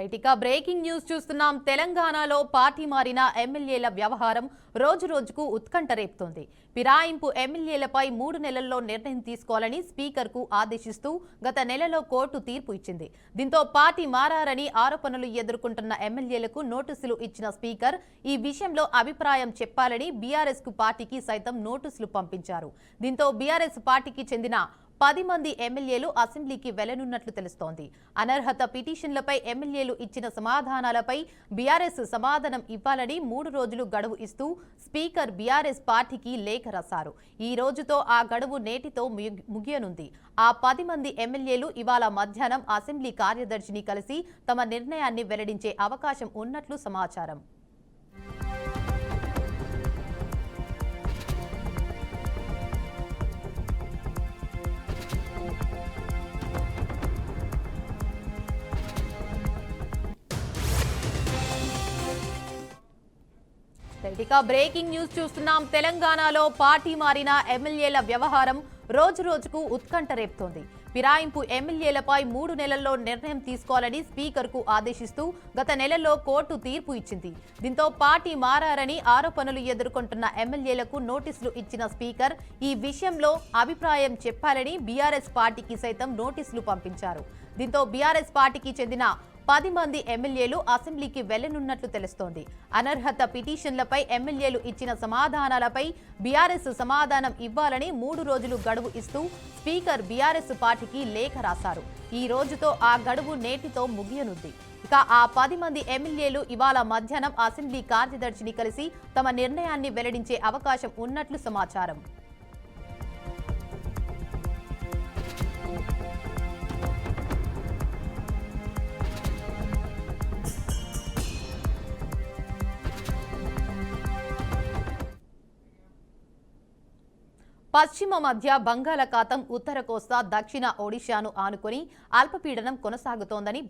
Right breaking news చూస్తున్నాం. తెలంగాణలో party మారిన ఎమ్మెల్యేల వ్యవహారం రోజు రోజుకు ఉత్కంఠ రేపుతోంది. ఫిరాయింపు ఎమ్మెల్యేలపై 3 నెలల్లో నిర్ణయం తీసుకోవాలని స్పీకర్కు ఆదేశిస్తూ గత నెలలో కోర్టు తీర్పు ఇచ్చింది. దీంతో పార్టీ మారారని ఆరోపణలు ఎదుర్కొంటున్న ఎమ్మెల్యేలకు నోటీసులు ఇచ్చిన స్పీకర్ ఈ విషయంలో అభిప్రాయం చెప్పాలని బీఆర్ఎస్ పార్టీకి సైతం నోటీసులు పంపించారు. దీంతో బీఆర్ఎస్ పార్టీకి చెందిన 10 మంది ఎమ్మెల్యేలు అసెంబ్లీకి వెళ్లనున్నట్లు తెలుస్తోంది. అనర్హత పిటిషన్లపై ఎమ్మెల్యేలు ఇచ్చిన సమాధానాలపై బీఆర్ఎస్ సమాధానం ఇవ్వాలని 3 రోజులు గడువు ఇస్తూ స్పీకర్ బీఆర్ఎస్ పార్టీకి లేఖ రాశారు. ఈ రోజుతో ఆ గడువు నేటితో ముగియనుంది. ఆ 10 మంది ఎమ్మెల్యేలు ఇవాళ మధ్యాహ్నం అసెంబ్లీ కార్యదర్శిని కలిసి తమ నిర్ణయాన్ని వెల్లడించే అవకాశం ఉన్నట్లు సమాచారం. బ్రేకింగ్ న్యూస్ చూస్తున్నాం. తెలంగాణలో పార్టీ మారిన ఎమ్మెల్యేల వ్యవహారం రోజు రోజుకు ఉత్కంఠ రేపుతోంది. ఫిరాయింపు ఎమ్మెల్యేలపై 3 నెలల్లో నిర్ణయం తీసుకోవాలని స్పీకర్కు ఆదేశిస్తూ గత నెలలో కోర్టు తీర్పు ఇచ్చింది. దీంతో పార్టీ మారారని ఆరోపణలు ఎదుర్కొంటున్న ఎమ్మెల్యేలకు నోటీసులు ఇచ్చిన స్పీకర్ ఈ విషయంలో అభిప్రాయం చెప్పాలని బీఆర్ఎస్ పార్టీకి సైతం నోటీసులు పంపించారు. దీంతో బీఆర్ఎస్ పార్టీకి చెందిన 10 మంది ఎమ్మెల్యేలు అసెంబ్లీకి వెళ్లనున్నట్లు తెలుస్తోంది. అనర్హత పిటిషన్లపై ఎమ్మెల్యేలు ఇచ్చిన సమాధానాలపై బీఆర్ఎస్ సమాధానం ఇవ్వాలని 3 రోజులు గడువు ఇస్తూ స్పీకర్ బీఆర్ఎస్ పార్టీకి లేఖ రాశారు. ఈ రోజుతో ఆ గడువు నేటితో ముగియనుంది. ఇక ఆ 10 మంది ఎమ్మెల్యేలు ఇవాళ మధ్యాహ్నం అసెంబ్లీ కార్యదర్శిని కలిసి తమ నిర్ణయాన్ని వెల్లడించే అవకాశం ఉన్నట్లు సమాచారం. పశ్చిమ మధ్య బంగాళాఖాతం, ఉత్తర కోస్తా, దక్షిణ ఒడిశాను ఆనుకొని అల్పపీడనం కొనసాగుతోందని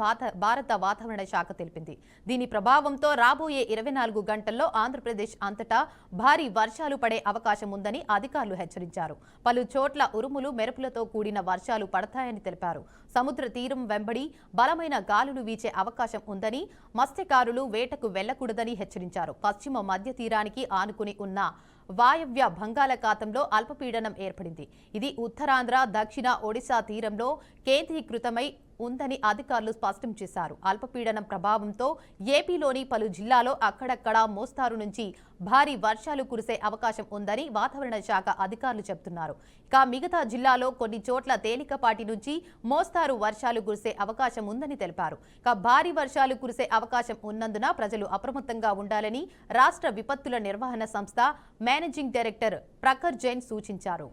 భారత వాతావరణ శాఖ తెలిపింది. దీని ప్రభావంతో రాబోయే 24 గంటల్లో ఆంధ్రప్రదేశ్ అంతటా భారీ వర్షాలు పడే అవకాశం ఉందని అధికారులు హెచ్చరించారు. పలు చోట్ల ఉరుములు, మెరుపులతో కూడిన వర్షాలు పడతాయని తెలిపారు. సముద్ర తీరం వెంబడి బలమైన గాలులు వీచే అవకాశం ఉందని, మత్స్యకారులు వేటకు వెళ్లకూడదని హెచ్చరించారు. పశ్చిమ మధ్య తీరానికి ఆనుకుని ఉన్న వాయవ్య బంగాళాఖాతంలో అల్పపీడనం ఏర్పడింది. ఇది ఉత్తరాంధ్ర, దక్షిణ ఒడిశా తీరంలో కేంద్రీకృతమై ఉందని అధికారులు స్పష్టం చేశారు. అల్పపీడనం ప్రభావంతో ఏపీలోని పలు జిల్లాలో అక్కడక్కడ మోస్తారు నుంచి భారీ వర్షాలు కురిసే అవకాశం ఉందని వాతావరణ శాఖ అధికారులు చెబుతున్నారు. ఇక మిగతా జిల్లాలో కొన్ని చోట్ల తేలికపాటి నుంచి మోస్తారు వర్షాలు కురిసే అవకాశం ఉందని తెలిపారు. ఇక భారీ వర్షాలు కురిసే అవకాశం ఉన్నందున ప్రజలు అప్రమత్తంగా ఉండాలని రాష్ట్ర విపత్తుల నిర్వహణ సంస్థ మేనేజింగ్ డైరెక్టర్ ప్రఖర్ జైన్ సూచించారు.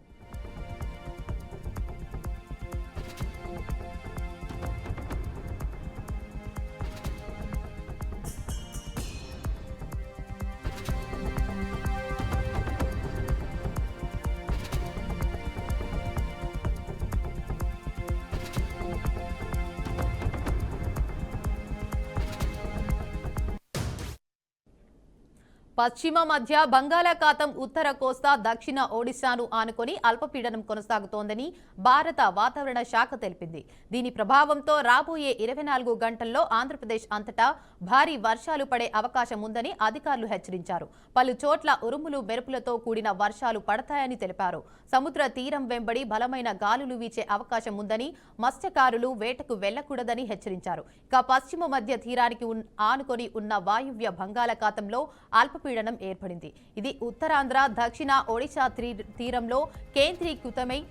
పశ్చిమ మధ్య బంగాళాఖాతం, ఉత్తర కోస్తా, దక్షిణ ఒడిశాను ఆనుకొని అల్పపీడనం కొనసాగుతోందని భారత వాతావరణ శాఖ తెలిపింది. దీని ప్రభావంతో రాబోయే 24 గంటల్లో ఆంధ్రప్రదేశ్ అంతటా భారీ వర్షాలు పడే అవకాశం ఉందని అధికారులు హెచ్చరించారు. పలు చోట్ల ఉరుములు, మెరుపులతో కూడిన వర్షాలు పడతాయని తెలిపారు. సముద్ర తీరం వెంబడి బలమైన గాలులు వీచే అవకాశం ఉందని, మత్స్యకారులు వేటకు వెళ్లకూడదని హెచ్చరించారు. ఇక పశ్చిమ మధ్య తీరానికి ఆనుకొని ఉన్న వాయువ్య బంగాళాఖాతంలో అల్పపీడనం ఏర్పడింది. ఇది ఉత్తరాంధ్ర, దక్షిణ ఒడిశా తీరంలో కేంద్రీకృతమై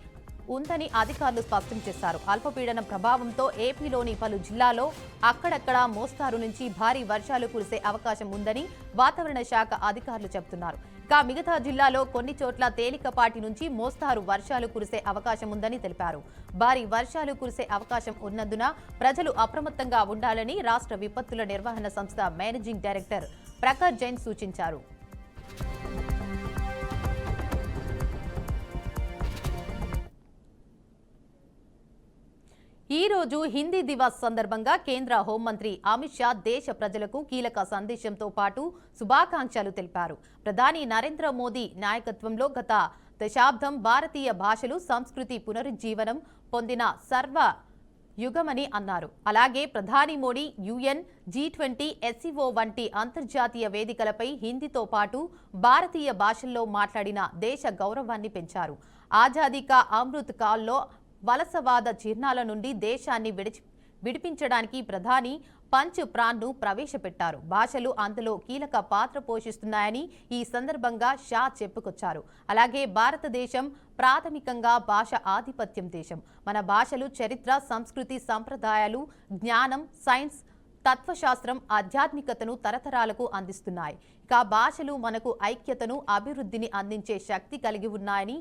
ఉందని అధికారులు స్పష్టం చేశారు. అల్పపీడనం ప్రభావంతో ఏపీలోని పలు జిల్లాలో అక్కడక్కడ మోస్తారు నుంచి భారీ వర్షాలు కురిసే అవకాశం ఉందని వాతావరణ శాఖ అధికారులు చెబుతున్నారు. ఇక మిగతా జిల్లాలో కొన్ని చోట్ల తేలికపాటి నుంచి మోస్తారు వర్షాలు కురిసే అవకాశం ఉందని తెలిపారు. భారీ వర్షాలు కురిసే అవకాశం ఉన్నందున ప్రజలు అప్రమత్తంగా ఉండాలని రాష్ట్ర విపత్తుల నిర్వహణ సంస్థ మేనేజింగ్ డైరెక్టర్ ప్రఖర్ జైన్ సూచించారు. ఈ రోజు హిందీ దివాస్ సందర్భంగా కేంద్ర హోంమంత్రి అమిత్ షా దేశ ప్రజలకు కీలక సందేశంతో పాటు శుభాకాంక్షలు తెలిపారు. ప్రధాని నరేంద్ర మోదీ నాయకత్వంలో గత దశాబ్దం భారతీయ భాషలు, సంస్కృతి పునరుజ్జీవనం పొందిన యుగమని అన్నారు. అలాగే ప్రధాని మోడీ యుఎన్, G20, SCO వంటి అంతర్జాతీయ వేదికలపై హిందీతో పాటు భారతీయ భాషల్లో మాట్లాడిన దేశ గౌరవాన్ని పెంచారు. ఆజాదీ కా అమృత్ కాల్లో వలసవాద చిహ్నాల నుండి దేశాన్ని విడిపించడానికి ప్రధాని పంచ్ ప్రాన్ను ప్రవేశపెట్టారు. భాషలు అందులో కీలక పాత్ర పోషిస్తున్నాయని ఈ సందర్భంగా షా చెప్పుకొచ్చారు. అలాగే భారతదేశం ప్రాథమికంగా భాష ఆధిపత్యం దేశం. మన భాషలు చరిత్ర, సంస్కృతి, సంప్రదాయాలు, జ్ఞానం, సైన్స్, తత్వశాస్త్రం, ఆధ్యాత్మికతను తరతరాలకు అందిస్తున్నాయి. ఇక భాషలు మనకు ఐక్యతను, అభివృద్ధిని అందించే శక్తి కలిగి ఉన్నాయని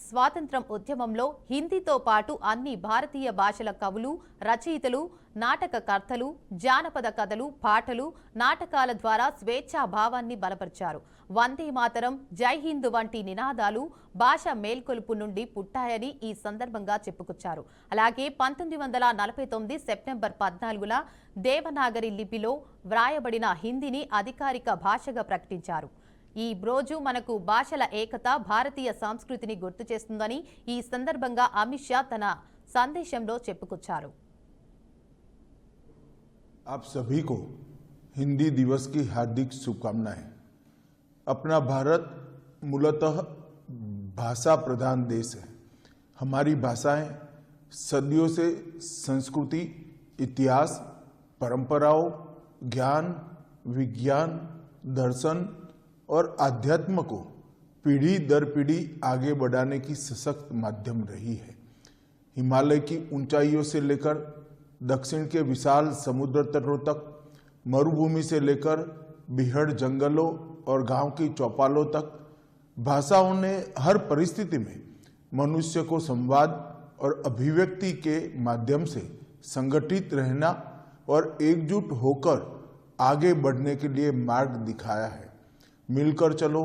స్వాతంత్ర్యం ఉద్యమంలో హిందీతో పాటు అన్ని భారతీయ భాషల కవులు, రచయితలు, నాటకకర్తలు జానపద కథలు, పాటలు, నాటకాల ద్వారా స్వేచ్ఛా భావాన్ని బలపరిచారు. వందే మాతరం, జై హింద్ వంటి నినాదాలు భాష మేల్కొలుపు నుండి పుట్టాయని ఈ సందర్భంగా చెప్పుకొచ్చారు. అలాగే 1949 సెప్టెంబర్ 14న దేవనాగరి లిపిలో వ్రాయబడిన హిందీని అధికారిక భాషగా ప్రకటించారు. ఈ రోజు మనకు భాషల ఏకత, భారతీయ సంస్కృతిని గుర్తు చేస్తుందని ఈ సందర్భంగా అమిత్ షా తన సందేశంలో చెప్పుకొచ్చారు. आप सभी को हिंदी दिवस की हार्दिक शुभकामनाएं। अपना भारत मूलतः भाषा प्रधान देश है। हमारी भाषाएं सदियों से संस्कृति, इतिहास, परंपराओं, ज्ञान, विज्ञान, दर्शन और आध्यात्म को पीढ़ी दर पीढ़ी आगे बढ़ाने की सशक्त माध्यम रही है। हिमालय की ऊंचाइयों से लेकर दक्षिण के विशाल समुद्र तटों तक, मरुभूमि से लेकर बीहड़ जंगलों और गांव की चौपालों तक, भाषाओं ने हर परिस्थिति में मनुष्य को संवाद और अभिव्यक्ति के माध्यम से संगठित रहना और एकजुट होकर आगे बढ़ने के लिए मार्ग दिखाया है। मिलकर चलो,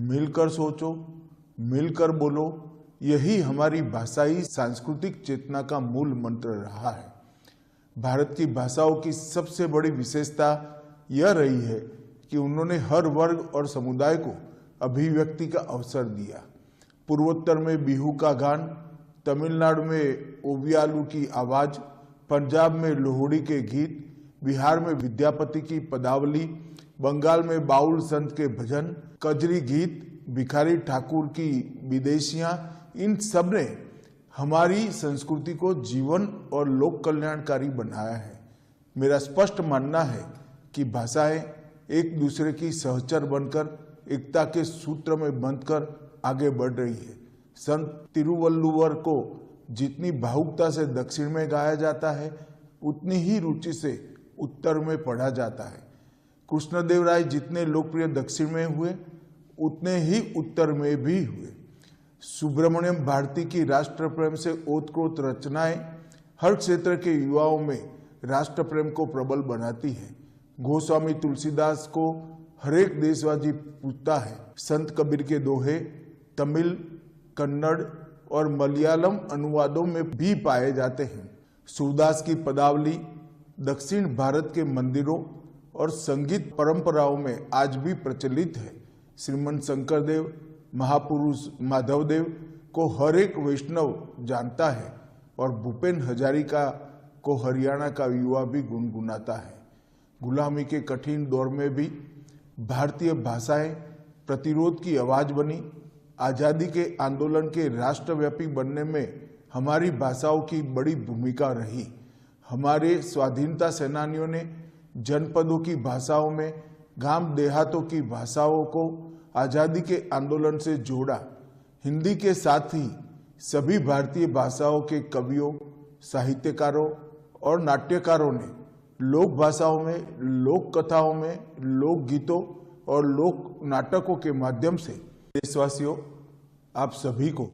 मिलकर सोचो, मिलकर बोलो, यही हमारी भाषाई सांस्कृतिक चेतना का मूल मंत्र रहा है। भारत की भाषाओं की सबसे बड़ी विशेषता यह रही है कि उन्होंने हर वर्ग और समुदाय को अभिव्यक्ति का अवसर दिया। पूर्वोत्तर में बिहू का गान, तमिलनाडु में ओवियालू की आवाज, पंजाब में लोहड़ी के गीत, बिहार में विद्यापति की पदावली, बंगाल में बाउल संत के भजन, कजरी गीत, भिखारी ठाकुर की विदेशियां, इन सब ने हमारी संस्कृति को जीवन और लोक कल्याणकारी बनाया है। मेरा स्पष्ट मानना है कि भाषाएं एक दूसरे की सहचर बनकर एकता के सूत्र में बंधकर आगे बढ़ रही है। संत तिरुवल्लुवर को जितनी भावुकता से दक्षिण में गाया जाता है, उतनी ही रुचि से उत्तर में पढ़ा जाता है। कृष्णदेव राय जितने लोकप्रिय दक्षिण में हुए, उतने ही उत्तर में भी हुए। सुब्रमण्यम भारती की राष्ट्र प्रेम से ओतप्रोत रचनाएं हर क्षेत्र के युवाओं में राष्ट्र प्रेम को प्रबल बनाती हैं। गोस्वामी तुलसीदास को हरेक देशवासी पूछता है। संत कबीर के दोहे तमिल, कन्नड़ और मलयालम अनुवादों में भी पाए जाते हैं। सूरदास की पदावली दक्षिण भारत के मंदिरों और संगीत परंपराओं में आज भी प्रचलित है। श्रीमंत शंकरदेव, महापुरुष माधवदेव को हर एक वैष्णव जानता है और भूपेन हजारिका को हरियाणा का युवा भी गुनगुनाता है। गुलामी के कठिन दौर में भी भारतीय भाषाएं प्रतिरोध की आवाज बनी। आज़ादी के आंदोलन के राष्ट्रव्यापी बनने में हमारी भाषाओं की बड़ी भूमिका रही। हमारे स्वाधीनता सेनानियों ने जनपदों की भाषाओं में, गांव देहातों की भाषाओं को आज़ादी के आंदोलन से जोड़ा। हिंदी के साथ ही सभी भारतीय भाषाओं के कवियों, साहित्यकारों और नाट्यकारों ने लोक भाषाओं में, लोक कथाओं में, लोक गीतों और लोक नाटकों के माध्यम से देशवासियों आप सभी को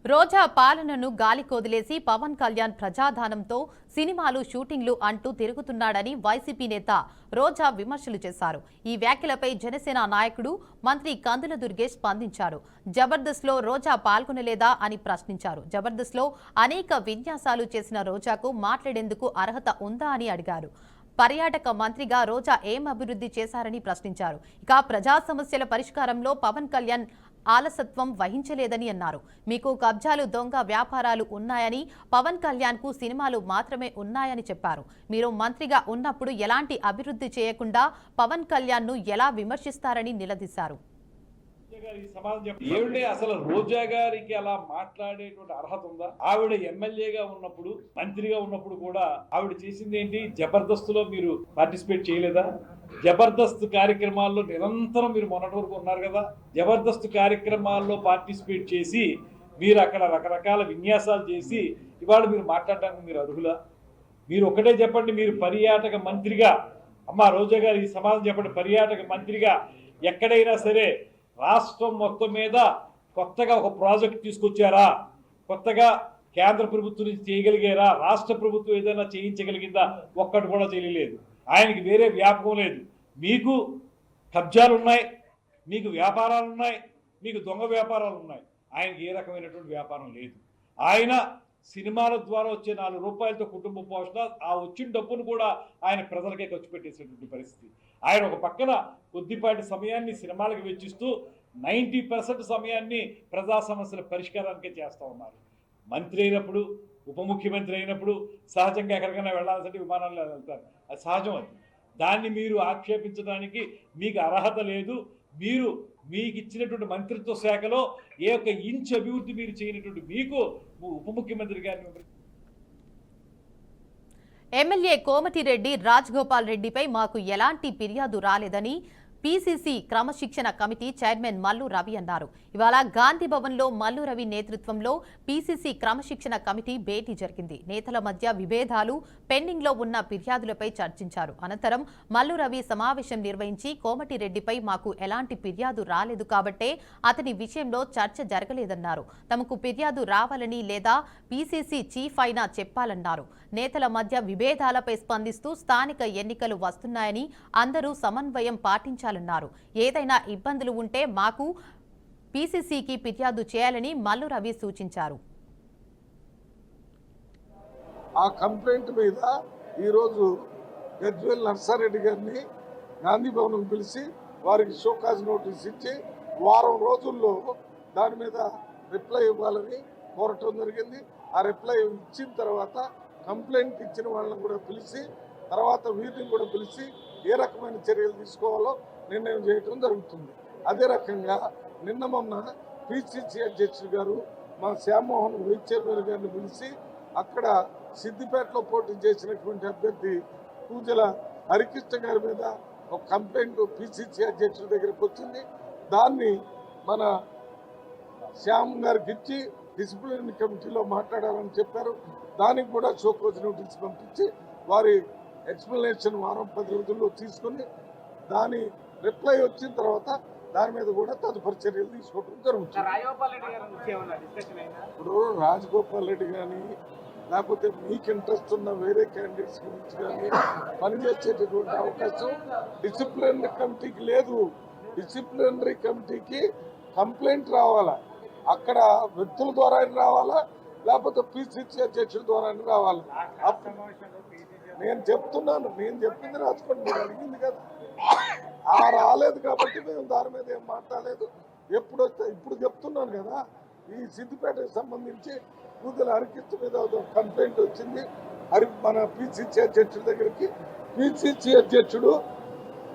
రోజా పాలనను గాలికొదిలేసి పవన్ కళ్యాణ్ ప్రజాధానంతో సినిమాలు, షూటింగ్లు అంటూ తిరుగుతున్నాడని వైసీపీ నేత రోజా విమర్శలు చేశారు. ఈ వ్యాఖ్యలపై జనసేన నాయకుడు మంత్రి కందుల దుర్గేష్ స్పందించారు. జబర్దస్త్లో రోజా పాల్గొనలేదా అని ప్రశ్నించారు. జబర్దస్త్లో అనేక విన్యాసాలు చేసిన రోజాకు మాట్లాడేందుకు అర్హత ఉందా అని అడిగారు. పర్యాటక మంత్రిగా రోజా ఏం అభివృద్ధి చేశారని ప్రశ్నించారు. ఇక ప్రజా సమస్యల పరిష్కారంలో పవన్ కళ్యాణ్ ఆలసత్వం వహించలేదని అన్నారు. మీకు కబ్జాలు, దొంగ వ్యాపారాలు ఉన్నాయని, పవన్ కళ్యాణ్కు సినిమాలు మాత్రమే ఉన్నాయని చెప్పారు. మీరు మంత్రిగా ఉన్నప్పుడు ఎలాంటి అభివృద్ధి చేయకుండా పవన్ కళ్యాణ్ను ఎలా విమర్శిస్తారని నిలదీశారు. ఏమిటి అసలు రోజా గారికి అలా మాట్లాడేటువంటి అర్హత ఉందా? ఆవిడ ఎమ్మెల్యేగా ఉన్నప్పుడు, మంత్రిగా ఉన్నప్పుడు కూడా ఆవిడ చేసింది ఏంటి? జబర్దస్త్లో మీరు పార్టిసిపేట్ చేయలేదా? జబర్దస్త్ కార్యక్రమాల్లో నిరంతరం మీరు మొన్నటి వరకు ఉన్నారు కదా. జబర్దస్త్ కార్యక్రమాల్లో పార్టిసిపేట్ చేసి మీరు అక్కడ రకరకాల విన్యాసాలు చేసి ఇవాళ మీరు మాట్లాడడానికి మీరు అర్హులా? మీరు ఒకటే చెప్పండి, మీరు పర్యాటక మంత్రిగా, అమ్మా రోజా గారు ఈ సమాధానం చెప్పండి, పర్యాటక మంత్రిగా ఎక్కడైనా సరే రాష్ట్రం మొత్తం మీద కొత్తగా ఒక ప్రాజెక్ట్ తీసుకొచ్చారా? కొత్తగా కేంద్ర ప్రభుత్వం నుంచి చేయగలిగారా? రాష్ట్ర ప్రభుత్వం ఏదైనా చేయించగలిగిందా? ఒక్కటి కూడా చేయలేదు. ఆయనకి వేరే వ్యాపకం లేదు. మీకు కబ్జాలు ఉన్నాయి, మీకు వ్యాపారాలు ఉన్నాయి, మీకు దొంగ వ్యాపారాలు ఉన్నాయి. ఆయనకి ఏ రకమైనటువంటి వ్యాపారం లేదు. ఆయన సినిమాల ద్వారా వచ్చే 4 రూపాయలతో కుటుంబ పోషణ, ఆ వచ్చిన డబ్బును కూడా ఆయన ప్రజలకే ఖర్చు పెట్టేసేటువంటి పరిస్థితి. ఆయన ఒక పక్కన కొద్దిపాటి సమయాన్ని సినిమాలకు వెచ్చిస్తూ 90% సమయాన్ని ప్రజా సమస్యల పరిష్కారానికే చేస్తూ ఉన్నారు. మంత్రి అయినప్పుడు, ఉప ముఖ్యమంత్రి అయినప్పుడు సహజంగా ఎక్కడికైనా వెళ్ళాల్సింటే విమానాల్లో వెళ్తారు, అది సహజం. అది దాన్ని మీరు ఆక్షేపించడానికి మీకు అర్హత లేదు. మీరు మీకు ఇచ్చినటువంటి మంత్రిత్వ శాఖలో ఏ ఒక్క ఇంచ్ అభివృద్ధి మీరు చేయనటువంటి మీకు ఉప ముఖ్యమంత్రి గారిని. ఎమ్మెల్యే కోమటిరెడ్డి రాజగోపాల్ రెడ్డిపై మాకు ఎలాంటి ఫిర్యాదు రాలేదని పీసీసీ క్రమశిక్షణ కమిటీ చైర్మన్ మల్లు రవి అన్నారు. ఇవాళ గాంధీ భవన్లో మల్లు రవి నేతృత్వంలో పీసీసీ క్రమశిక్షణ కమిటీ భేటీ జరిగింది. నేతల మధ్య విభేదాలు, పెండింగ్లో ఉన్న ఫిర్యాదులపై చర్చించారు. అనంతరం మల్లు రవి సమావేశం నిర్వహించి కోమటిరెడ్డిపై మాకు ఎలాంటి ఫిర్యాదు రాలేదు కాబట్టే అతని విషయంలో చర్చ జరగలేదన్నారు. తమకు ఫిర్యాదు రావాలని లేదా పీసీసీ చీఫ్ అయినా చెప్పాలన్నారు. నేతల మధ్య విభేదాలపై స్పందిస్తూ స్థానిక ఎన్నికలు వస్తున్నాయని అందరూ సమన్వయం పాటించాలన్నారు. ఏదైనా ఇబ్బందులు ఉంటే మాకు పీసీసీకి ఫిర్యాదు చేయాలని మల్లు రవి సూచించారు. ఆ కంప్లైంట్ మీద ఈరోజు గజ్వేల్ నర్సారెడ్డి గారిని గాంధీ భవన్కు పిలిచి వారికి షోకాజ్ నోటీస్ ఇచ్చి వారం రోజుల్లో దాని మీద రిప్లై ఇవ్వాలని కోరటం జరిగింది. ఆ రిప్లై ఇచ్చిన తర్వాత కంప్లైంట్ ఇచ్చిన వాళ్ళని కూడా పిలిచి తర్వాత వీరిని కూడా పిలిచి ఏ రకమైన చర్యలు తీసుకోవాలో నిర్ణయం చేయడం జరుగుతుంది. అదే రకంగా నిన్న మొన్న పిసిసి అధ్యక్షుడు గారు మా శ్యామ్మోహన్ వైస్ చైర్మన్ గారిని పిలిచి అక్కడ సిద్దిపేటలో పోటీ చేసినటువంటి అభ్యర్థి పూజల హరికృష్ణ గారి మీద ఒక కంప్లైంట్ పిసిసి అధ్యక్షుడి దగ్గరికి వచ్చింది. దాన్ని మన శ్యామ్ గారికి ఇచ్చి డిసిప్లినరీ కమిటీలో మాట్లాడాలని చెప్పారు. దానికి కూడా షోకాజ్ నోటీస్ పంపించి వారి ఎక్స్ప్లెనేషన్ వారం 10 రోజుల్లో తీసుకుని దాని రిప్లై వచ్చిన తర్వాత దాని మీద కూడా తదుపరి చర్యలు తీసుకోవడం జరుగుతుంది. ఇప్పుడు రాజగోపాల్ రెడ్డి కానీ లేకపోతే మీకు ఇంట్రెస్ట్ ఉన్న వేరే క్యాండిడేట్స్ గురించి కానీ పనిచేసేటటువంటి అవకాశం డిసిప్లినరీ కమిటీకి లేదు. డిసిప్లినరీ కమిటీకి కంప్లైంట్ రావాలా, అక్కడ వ్యక్తుల ద్వారా రావాలా, లేకపోతే పిసిసి అధ్యక్షుడి ద్వారా రావాలి. నేను చెప్పింది రాసుకోండి, మీరు అడిగింది కదా. రాలేదు కాబట్టి మేము దాని మీద ఏం మాట్లాడలేదు. ఇప్పుడు చెప్తున్నాను కదా, ఈ సిద్దిపేటకు సంబంధించి పూజల హరికృష్ణ మీద కంప్లైంట్ వచ్చింది. మన పిసిసి అధ్యక్షుడి దగ్గరికి పిసిసి అధ్యక్షుడు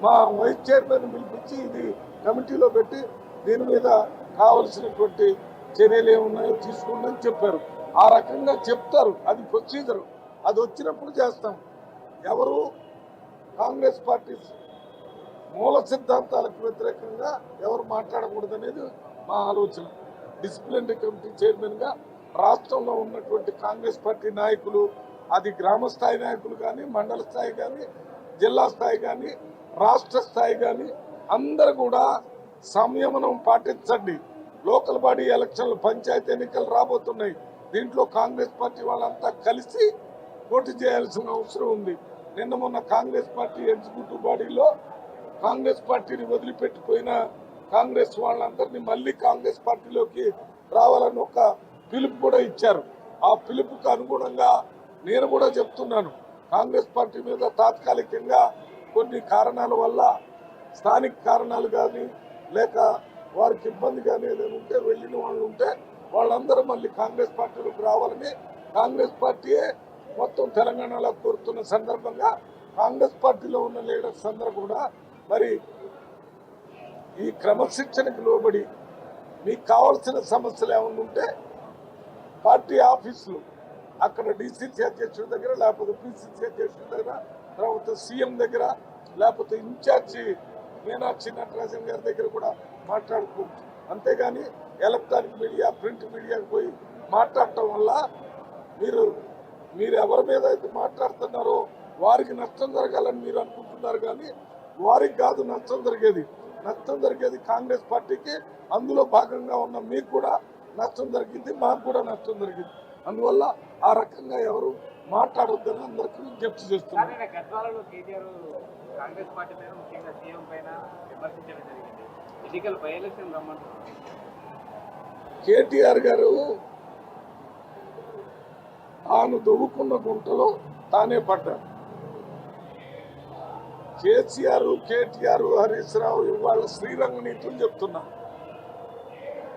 మా వైస్ చైర్మన్ పిలిపించి ఇది కమిటీలో పెట్టి దీని మీద కావలసినటువంటి చర్యలు ఏమున్నాయో తీసుకోండి అని చెప్పారు. ఆ రకంగా చెప్తారు, అది ప్రొసీజర్. అది వచ్చినప్పుడు చేస్తాం. ఎవరు కాంగ్రెస్ పార్టీ మూల సిద్ధాంతాలకు వ్యతిరేకంగా ఎవరు మాట్లాడకూడదు అనేది మా ఆలోచన. డిసిప్లినరీ కమిటీ చైర్మన్గా రాష్ట్రంలో ఉన్నటువంటి కాంగ్రెస్ పార్టీ నాయకులు, అది గ్రామ స్థాయి నాయకులు కానీ, మండల స్థాయి కానీ, జిల్లా స్థాయి కానీ, రాష్ట్ర స్థాయి కానీ అందరూ కూడా సంయమనం పాటించండి. లోకల్ బాడీ ఎలక్షన్లు, పంచాయతీ ఎన్నికలు రాబోతున్నాయి. దీంట్లో కాంగ్రెస్ పార్టీ వాళ్ళంతా కలిసి పోటీ చేయాల్సిన అవసరం ఉంది. నిన్న మొన్న కాంగ్రెస్ పార్టీ ఎగ్జిక్యూటివ్ బాడీలో కాంగ్రెస్ పార్టీని వదిలిపెట్టిపోయిన కాంగ్రెస్ వాళ్ళందరినీ మళ్ళీ కాంగ్రెస్ పార్టీలోకి రావాలని ఒక పిలుపు కూడా ఇచ్చారు. ఆ పిలుపుకు అనుగుణంగా నేను కూడా చెప్తున్నాను, కాంగ్రెస్ పార్టీ మీద తాత్కాలికంగా కొన్ని కారణాల వల్ల, స్థానిక కారణాలు కానీ లేక వారికి ఇబ్బంది కానీ ఏదైనా ఉంటే వెళ్ళిన వాళ్ళు ఉంటే వాళ్ళందరూ మళ్ళీ కాంగ్రెస్ పార్టీలోకి రావాలని కాంగ్రెస్ పార్టీయే మొత్తం తెలంగాణలో కోరుతున్న సందర్భంగా కాంగ్రెస్ పార్టీలో ఉన్న లీడర్స్ అందరూ కూడా మరి ఈ క్రమశిక్షణకు లోబడి మీకు కావాల్సిన సమస్యలు ఏమైనా ఉంటే పార్టీ ఆఫీసులు అక్కడ డీసీసీ అధ్యక్షుడి దగ్గర లేకపోతే పిసిసి అధ్యక్షుడి దగ్గర తర్వాత సీఎం దగ్గర లేకపోతే ఇన్ఛార్జి మీనాక్షి నటరాజన్ గారి దగ్గర కూడా మాట్లాడుకోవచ్చు. అంతేగాని ఎలక్ట్రానిక్ మీడియా ప్రింట్ మీడియాకి పోయి మాట్లాడటం వల్ల మీరు ఎవరి మీద అయితే మాట్లాడుతున్నారో వారికి నష్టం జరగాలని మీరు అనుకుంటున్నారు, కానీ వారికి కాదు నష్టం జరిగేది కాంగ్రెస్ పార్టీకి. అందులో భాగంగా ఉన్న మీకు కూడా నష్టం జరిగింది, మాకు కూడా నష్టం జరిగింది. అందువల్ల ఆ రకంగా ఎవరు మాట్లాడొద్దని అందరికీ విజ్ఞప్తి చేస్తున్నారు. గద్వాలలో కేటీఆర్ కాంగ్రెస్ పార్టీ మీద ముఖ్యంగా సీఎం పైన విమర్శించడం జరిగింది. ఎన్నికల బై ఎలక్షన్ రమ్మంటున్నారు. కేటీఆర్ గారు తాను దొవ్వుకున్న గుంటలో తానే పడ్డారు. కేటీఆర్ హరీష్ రావు ఇవాళ శ్రీరంగ నీతులు చెప్తున్నారు.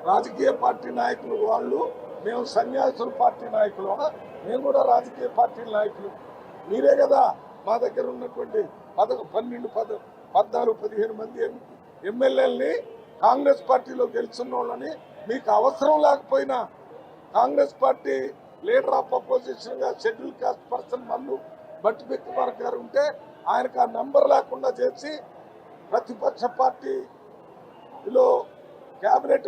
రాజకీయ పార్టీ నాయకులు వాళ్ళు, మేము సన్యాసుల పార్టీ నాయకులు, మేము కూడా రాజకీయ పార్టీ నాయకులు. మీరే కదా మా దగ్గర ఉన్నటువంటి 14-15 మంది ఎమ్మెల్యేలని కాంగ్రెస్ పార్టీలో గెలుచున్న వాళ్ళని మీకు అవసరం లేకపోయినా Congress party leader of opposition గా schedule caste person Mallu Bhatti Vikramarka గారు ఉంటే ఆయనకు ఆ నంబర్ లేకుండా చేసి ప్రతిపక్ష పార్టీలో కేబినెట్